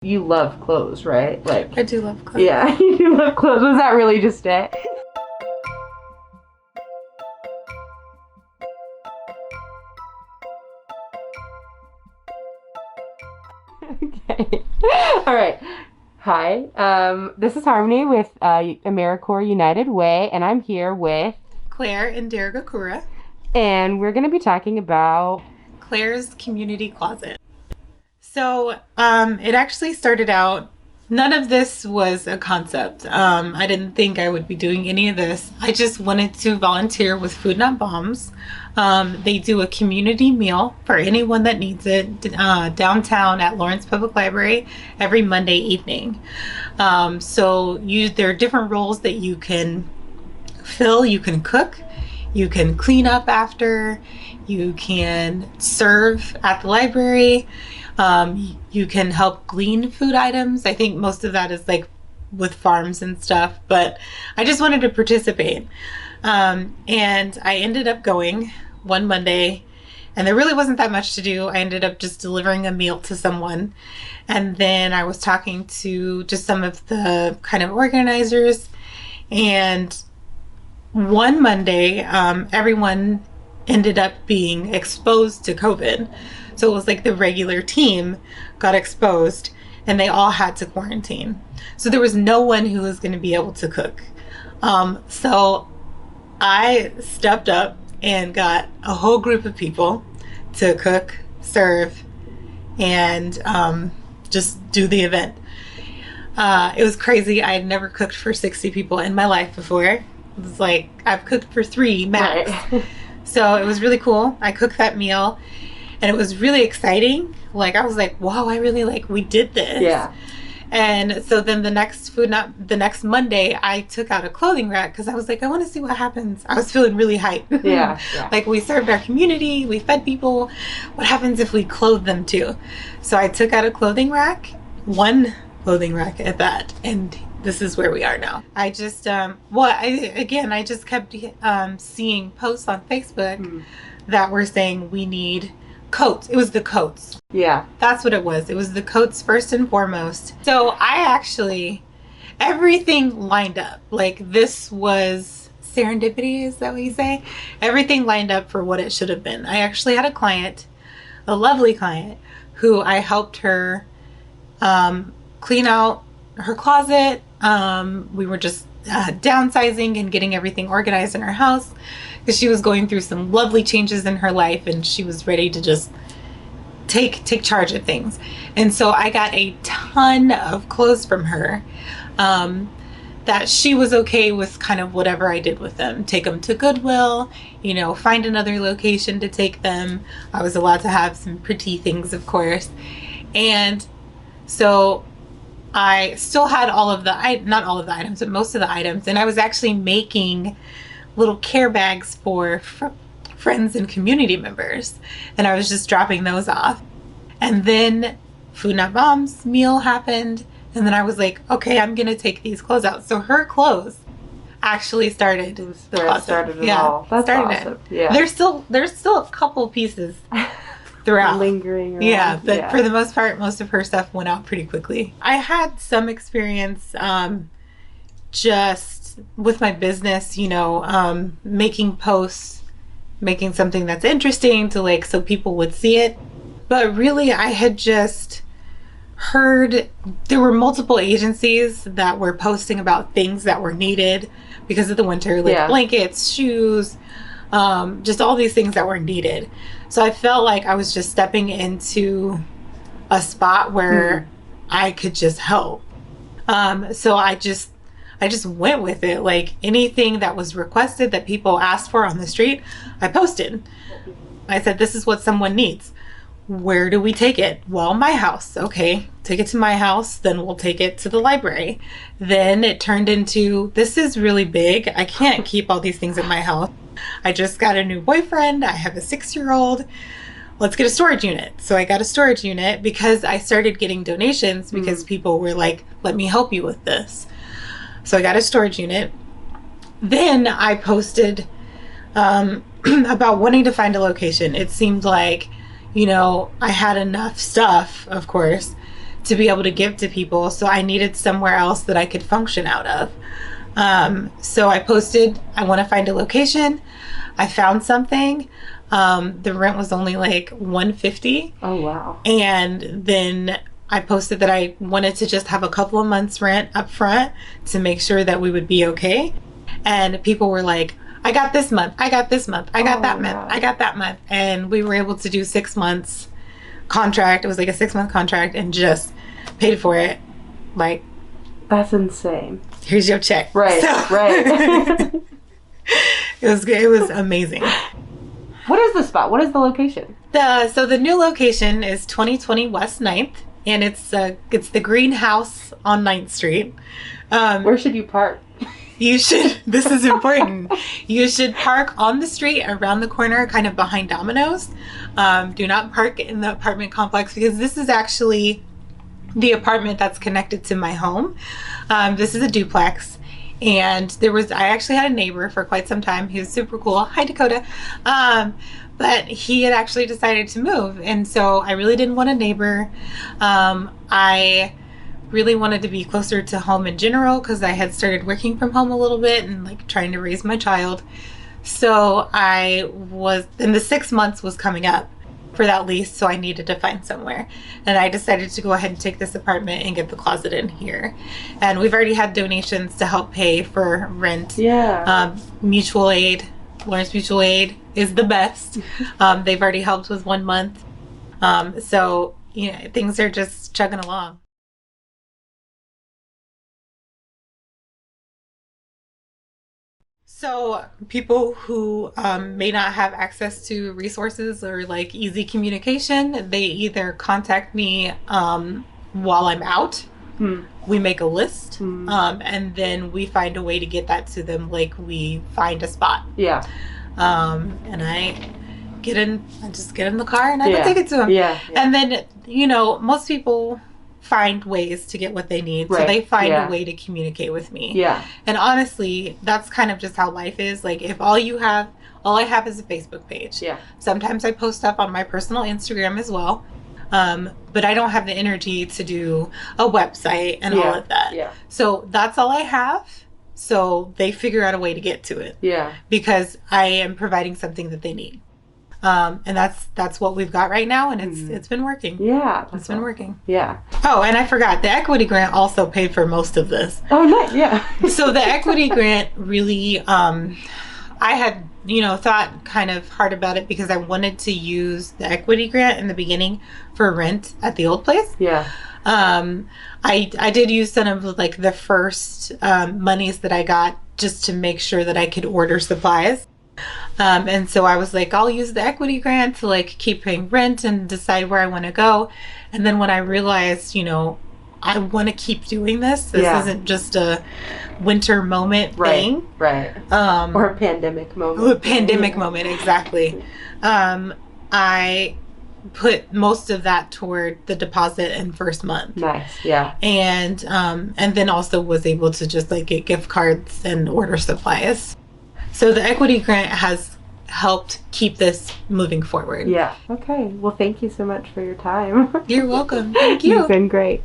You love clothes, right? Like, I do love clothes. yeah, you do love clothes. Was that really just it? Okay. All right. Hi. This is Harmony with AmeriCorps United Way, and I'm here with Clare and Nderagakura. And we're going to be talking about Clare's community closet. So it actually started out, none of this was a concept. I didn't think I would be doing any of this. I just wanted to volunteer with Food Not Bombs. They do a community meal for anyone that needs it downtown at Lawrence Public Library every Monday evening. So there are different roles that you can fill. You can cook, you can clean up after, you can serve at the library. You can help glean food items. I think most of that is like with farms and stuff, but I just wanted to participate. And I ended up going one Monday, and there really wasn't that much to do. I ended up just delivering a meal to someone. And then I was talking to just some of the kind of organizers. And one Monday, everyone ended up being exposed to COVID. So it was like the regular team got exposed and they all had to quarantine. So there was no one who was going to be able to cook. So I stepped up and got a whole group of people to cook, serve, and just do the event. It was crazy. I had never cooked for 60 people in my life before. It was like, I've cooked for 3 max. Right. So it was really cool. I cooked that meal. And it was really exciting. Like, I was like, wow, we did this. Yeah. And so then the next Monday, I took out a clothing rack because I was like, I want to see what happens. I was feeling really hyped. Yeah. Like, we served our community, we fed people. What happens if we clothe them too? So I took out a clothing rack, one clothing rack at that. And this is where we are now. I just, I just kept seeing posts on Facebook that were saying we need coats. It was the coats. Yeah. That's what it was. It was the coats first and foremost. So everything lined up. Like, this was serendipity, is that what you say? Everything lined up for what it should have been. I actually had a client, a lovely client, who I helped her clean out her closet. We were just downsizing and getting everything organized in her house because she was going through some lovely changes in her life and she was ready to just take charge of things. And so I got a ton of clothes from her that she was okay with kind of whatever I did with them. Take them to Goodwill, find another location to take them. I was allowed to have some pretty things, of course. And so I still had not all of the items, but most of the items. And I was actually making little care bags for friends and community members. And I was just dropping those off. And then Food Not Bombs meal happened. And then I was like, okay, I'm going to take these clothes out. So her clothes actually started the closet. Started it all. That's awesome. Yeah. There's still a couple pieces throughout. Lingering around. Yeah, but for the most part, most of her stuff went out pretty quickly. I had some experience just with my business, making posts, making something that's interesting to so people would see it. But really, I had just heard there were multiple agencies that were posting about things that were needed because of the winter, blankets, shoes, just all these things that were needed. So I felt like I was just stepping into a spot where I could just help. So I just went with it. Like, anything that was requested that people asked for on the street, I posted. I said, this is what someone needs. Where do we take it? Well, my house. Okay, take it to my house. Then we'll take it to the library. Then it turned into, this is really big. I can't keep all these things in my house. I just got a new boyfriend. I have a 6-year-old. Let's get a storage unit. So I got a storage unit because I started getting donations because people were like, let me help you with this. So I got a storage unit. Then I posted about wanting to find a location. It seemed like, I had enough stuff, of course, to be able to give to people. So I needed somewhere else that I could function out of. So I posted, I want to find a location. I found something. The rent was only like $150. Oh, wow. And then I posted that I wanted to just have a couple of months rent up front to make sure that we would be okay. And people were like, I got this month, I got this month, I got that month, I got that month. And we were able to do 6 months contract. It was like a 6-month contract and just paid for it. Like, that's insane. Here's your check. Right, right. It was amazing. What is the spot? What is the location? So the new location is 2020 West 9th, and it's the greenhouse on 9th Street. Where should you park? You should, this is important. You should park on the street around the corner, kind of behind Domino's. Do not park in the apartment complex, because this is actually the apartment that's connected to my home. This is a duplex. And I actually had a neighbor for quite some time. He was super cool. Hi, Dakota. But he had actually decided to move. And so I really didn't want a neighbor. I really wanted to be closer to home in general, because I had started working from home a little bit and like trying to raise my child. So and the 6 months was coming up for that lease, so I needed to find somewhere. And I decided to go ahead and take this apartment and get the closet in here. And we've already had donations to help pay for rent. Yeah. Mutual aid, Lawrence Mutual Aid is the best. They've already helped with 1 month. So, things are just chugging along. So people who may not have access to resources or like easy communication, they either contact me while I'm out. We make a list, and then we find a way to get that to them. Like, we find a spot. Yeah. And I just get in the car and I go take it to them. Yeah. And then, most people find ways to get what they need. Right. So they find a way to communicate with me. Yeah. And honestly, that's kind of just how life is. Like, if all I have is a Facebook page. Yeah. Sometimes I post stuff on my personal Instagram as well. But I don't have the energy to do a website and all of that. Yeah. So that's all I have. So they figure out a way to get to it. Yeah. Because I am providing something that they need. And that's what we've got right now, and it's been working. Yeah. It's been working. Yeah. Oh, and I forgot, the equity grant also paid for most of this. Oh, nice. Yeah. So the equity grant really, I had, thought kind of hard about it, because I wanted to use the equity grant in the beginning for rent at the old place. Yeah. I did use some of like the first monies that I got just to make sure that I could order supplies. And so I was like, I'll use the equity grant to like keep paying rent and decide where I want to go. And then when I realized, I want to keep doing this. This isn't just a winter moment thing. Right. Or a pandemic moment. A pandemic moment, exactly. I put most of that toward the deposit in first month. Nice. Yeah. And then also was able to just like get gift cards and order supplies. So the equity grant has helped keep this moving forward. Yeah. Okay. Well, thank you so much for your time. You're welcome. Thank you. You've been great.